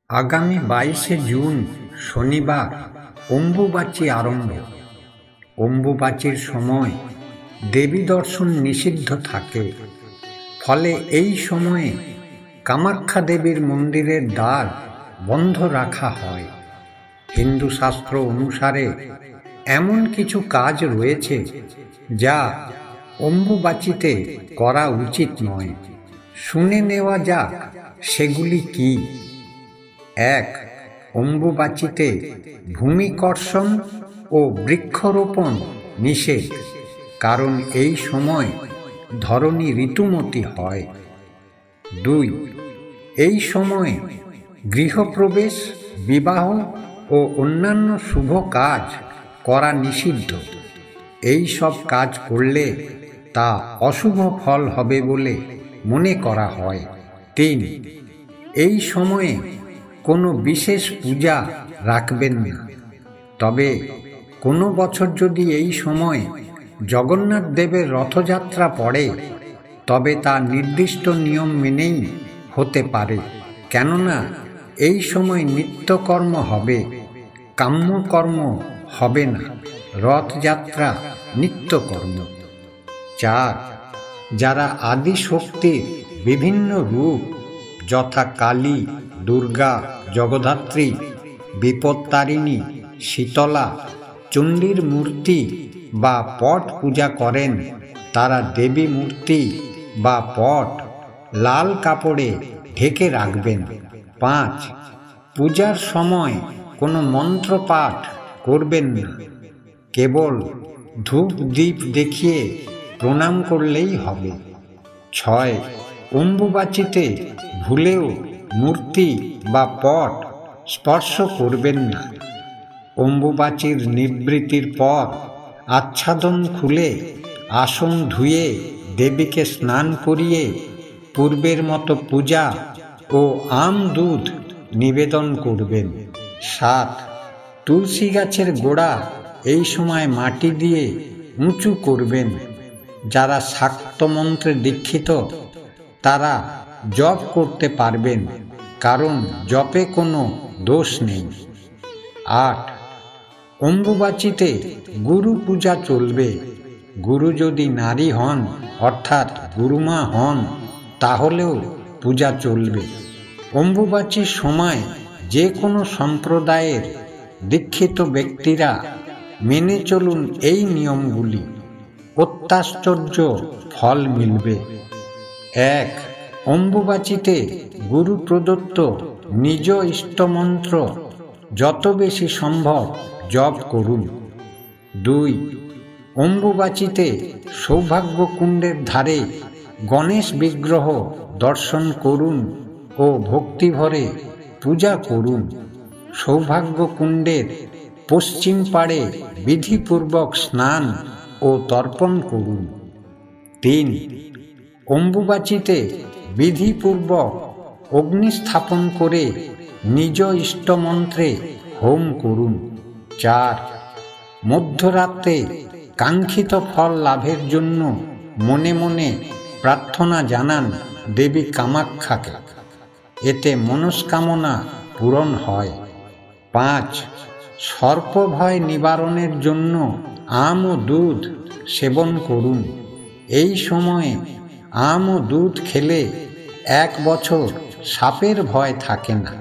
আগামী 22শে জুন শনিবার অম্বুবাচী আরম্ভ। অম্বুবাচীর সময় দেবী দর্শন নিষিদ্ধ থাকে, ফলে এই সময়ে কামাখ্যা দেবীর মন্দিরের দ্বার বন্ধ রাখা হয়। হিন্দু শাস্ত্র অনুসারে এমন কিছু কাজ রয়েছে যা অম্বুবাচীতে করা উচিত নয়। শুনে নেওয়া যাক সেগুলি কি। 1. অম্বুবাচীতে ভূমিকর্ষণ ও বৃক্ষরোপণ নিষেধ, কারণ এই সময় ধরণী ঋতুমতী হয়। 2. এই সময় গৃহপ্রবেশ, বিবাহ ও অন্যান্য শুভ কাজ করা নিষিদ্ধ। এই সব কাজ করলে তা অশুভ ফল হবে বলে মনে করা হয়। 3. এই সময়ে কোনো বিশেষ পূজা রাখবেন না। তবে কোনো বছর যদি এই সময় জগন্নাথ দেবের রথযাত্রা পড়ে, তবে তা নির্দিষ্ট নিয়ম মেনেই হতে পারে, কেননা এই সময় নিত্যকর্ম হবে, কাম্যকর্ম হবে না। রথযাত্রা নিত্যকর্ম। 4. যারা আদি শক্তির বিভিন্ন রূপ যথা কালী, দুর্গা, জগদ্ধাত্রী, বিপত্তারিণী, শীতলা, চণ্ডীর মূর্তি বা পট পূজা করেন, তারা দেবী মূর্তি বা পট লাল কাপড়ে ঢেকে রাখবেন। 5. পূজার সময় কোনো মন্ত্র পাঠ করবেন না, কেবল ধূপ দীপ দেখিয়ে প্রণাম করলেই হবে। 6. অম্বুবাচীতে ভুলেও মূর্তি বা পট স্পর্শ করবেন না। অম্বুবাচীর নিবৃত্তির পর আচ্ছাদন খুলে আসন ধুয়ে দেবীকে স্নান করিয়ে পূর্বের মতো পূজা ও আম দুধ নিবেদন করবেন। 7. তুলসী গাছের গোড়া এই সময় মাটি দিয়ে উঁচু করবেন। যারা শাক্ত মন্ত্রে দীক্ষিত তারা জপ করতে পারবেন, কারণ জপে কোনো দোষ নেই। 8. অম্বুবাচীতে গুরু পূজা চলবে। গুরু যদি নারী হন, অর্থাৎ গুরুমা হন, তাহলেও পূজা চলবে। অম্বুবাচীর সময় যে কোনো সম্প্রদায়ের দীক্ষিত ব্যক্তিরা মেনে চলুন এই নিয়মগুলি, অত্যাশ্চর্য ফল মিলবে। 1. অম্বুবাচীতে গুরু প্রদত্ত নিজ ইষ্টমন্ত্র যত বেশি সম্ভব জপ করুন। 2. অম্বুবাচীতে সৌভাগ্য কুণ্ডের ধারে গণেশ বিগ্রহ দর্শন করুন ও ভক্তিভরে পূজা করুন। সৌভাগ্য কুণ্ডের পশ্চিম পাড়ে বিধিপূর্বক স্নান ও তর্পণ করুন। 3. অম্বুবাচীতে বিধিপূর্বক অগ্নি স্থাপন করে নিজ ইষ্টমন্ত্রে হোম করুন। 4. মধ্যরাত্রে কাঙ্ক্ষিত ফল লাভের জন্য মনে মনে প্রার্থনা জানান দেবী কামাখ্যাকে, এতে মনস্কামনা পূরণ হয়। 5. সর্পভয় নিবারণের জন্য আম ও দুধ সেবন করুন। এই সময়ে আম ও দুধ খেলে 1 বছর সাপের ভয় থাকে না।